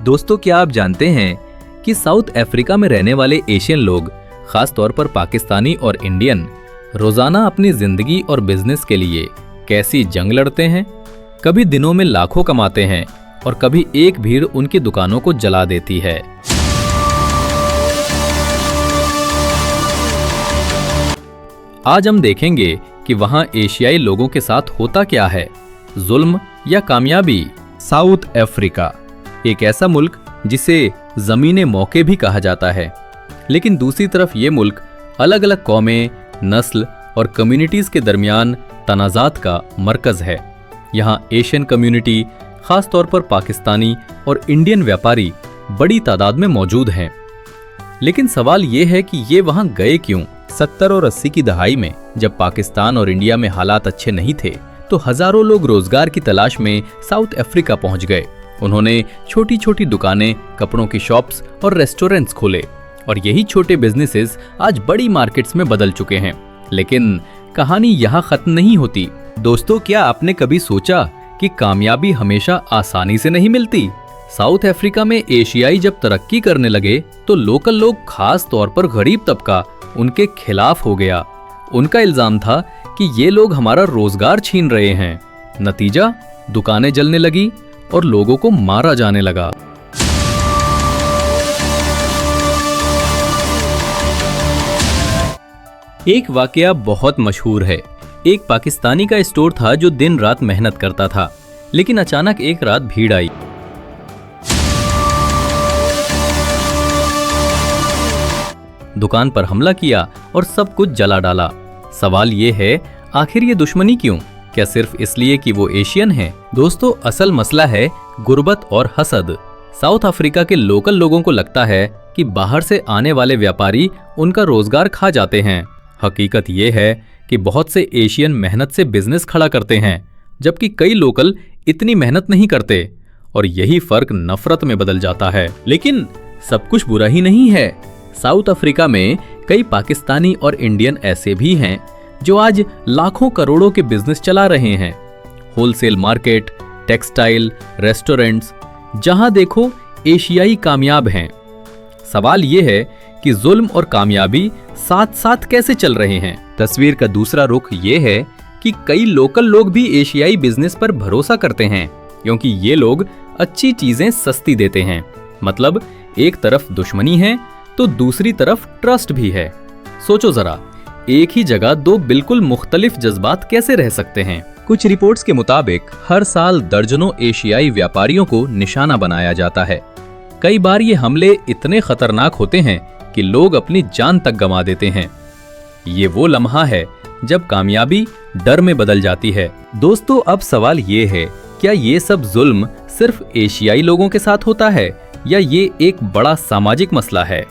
दोस्तों, क्या आप जानते हैं कि साउथ अफ्रीका में रहने वाले एशियन लोग, खास तौर पर पाकिस्तानी और इंडियन, रोजाना अपनी जिंदगी और बिजनेस के लिए कैसी जंग लड़ते हैं। कभी दिनों में लाखों कमाते हैं और कभी एक भीड़ उनकी दुकानों को जला देती है। आज हम देखेंगे कि वहां एशियाई लोगों के साथ होता क्या है, जुल्म या कामयाबी। साउथ अफ्रीका एक ऐसा मुल्क जिसे ज़मीने मौके भी कहा जाता है, लेकिन दूसरी तरफ ये मुल्क अलग अलग कौमें, नस्ल और कम्युनिटीज़ के दरमियान तनाज़ात का मरकज़ है। यहाँ एशियन कम्युनिटी, खास तौर पर पाकिस्तानी और इंडियन व्यापारी बड़ी तादाद में मौजूद हैं। लेकिन सवाल ये है कि ये वहाँ गए क्यों। 70 और 80 की दहाई में जब पाकिस्तान और इंडिया में हालात अच्छे नहीं थे, तो हजारों लोग रोजगार की तलाश में साउथ अफ्रीका पहुंच गए। उन्होंने छोटी छोटी दुकानें, कपड़ों की शॉप्स और रेस्टोरेंट्स खोले और यही छोटे बिजनेसेस आज बड़ी मार्केट्स में बदल चुके हैं। लेकिन कहानी यहाँ खत्म नहीं होती। दोस्तों, क्या आपने कभी सोचा कि कामयाबी हमेशा आसानी से नहीं मिलती? साउथ अफ्रीका में एशियाई जब तरक्की करने लगे तो लोकल लोग, खास तौर पर गरीब तबका, उनके खिलाफ हो गया। उनका इल्जाम था कि ये लोग हमारा रोजगार छीन रहे हैं। नतीजा, दुकानें जलने लगी और लोगों को मारा जाने लगा। एक वाकया बहुत मशहूर है। एक पाकिस्तानी का स्टोर था जो दिन रात मेहनत करता था, लेकिन अचानक एक रात भीड़ आई। दुकान पर हमला किया और सब कुछ जला डाला। सवाल ये है, आखिर ये दुश्मनी क्यों? क्या सिर्फ इसलिए कि वो एशियन हैं? दोस्तों, असल मसला है गुर्बत और हसद। साउथ अफ्रीका के लोकल लोगों को लगता है कि बाहर से आने वाले व्यापारी उनका रोजगार खा जाते हैं। हकीकत ये है कि बहुत से एशियन मेहनत से बिजनेस खड़ा करते हैं, जबकि कई लोकल इतनी मेहनत नहीं करते और यही फर्क नफरत में बदल जाता है। लेकिन सब कुछ बुरा ही नहीं है। साउथ अफ्रीका में कई पाकिस्तानी और इंडियन ऐसे भी हैं जो आज लाखों करोड़ों के बिजनेस चला रहे हैं। होलसेल मार्केट, टेक्सटाइल, रेस्टोरेंट्स, जहां देखो एशियाई कामयाब हैं। सवाल यह है कि जुल्म और कामयाबी साथ साथ कैसे चल रहे हैं। तस्वीर का दूसरा रुख ये है कि कई लोकल लोग भी एशियाई बिजनेस पर भरोसा करते हैं, क्योंकि ये लोग अच्छी चीजें सस्ती देते हैं। मतलब एक तरफ दुश्मनी है तो दूसरी तरफ ट्रस्ट भी है। सोचो जरा, एक ही जगह दो बिल्कुल मुख्तलिफ जज्बात कैसे रह सकते हैं। कुछ रिपोर्ट्स के मुताबिक हर साल दर्जनों एशियाई व्यापारियों को निशाना बनाया जाता है। कई बार ये हमले इतने खतरनाक होते हैं कि लोग अपनी जान तक गंवा देते हैं। ये वो लम्हा है जब कामयाबी डर में बदल जाती है। दोस्तों, अब सवाल ये है, क्या ये सब जुल्म सिर्फ एशियाई लोगों के साथ होता है या ये एक बड़ा सामाजिक मसला है?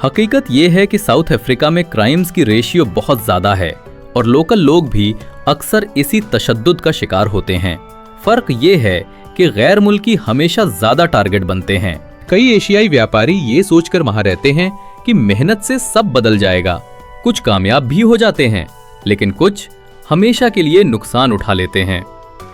हकीकत ये है कि साउथ अफ्रीका में क्राइम्स की रेशियो बहुत ज्यादा है और लोकल लोग भी अक्सर इसी तशद्दुद का शिकार होते हैं। फर्क ये है कि गैर मुल्की हमेशा ज्यादा टारगेट बनते हैं। कई एशियाई व्यापारी ये सोचकर वहां रहते हैं कि मेहनत से सब बदल जाएगा। कुछ कामयाब भी हो जाते हैं, लेकिन कुछ हमेशा के लिए नुकसान उठा लेते हैं।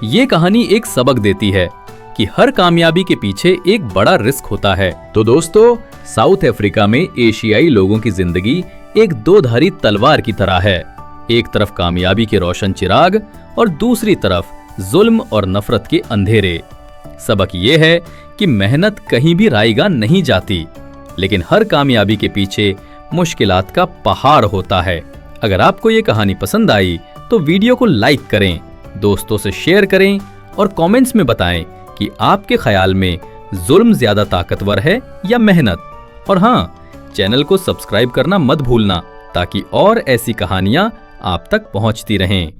ये कहानी एक सबक देती है कि हर कामयाबी के पीछे एक बड़ा रिस्क होता है। तो दोस्तों, साउथ अफ्रीका में एशियाई लोगों की जिंदगी एक दो-धारी तलवार की तरह है। एक तरफ कामयाबी के रोशन चिराग और दूसरी तरफ जुल्म और नफरत के अंधेरे। सबक ये है कि मेहनत कहीं भी रायगा नहीं जाती, लेकिन हर कामयाबी के पीछे मुश्किलात का पहाड़ होता है। अगर आपको ये कहानी पसंद आई तो वीडियो को लाइक करें, दोस्तों से शेयर करें और कमेंट्स में बताएं कि आपके ख्याल में जुल्म ज्यादा ताकतवर है या मेहनत। और हाँ, चैनल को सब्सक्राइब करना मत भूलना ताकि और ऐसी कहानियां आप तक पहुंचती रहें।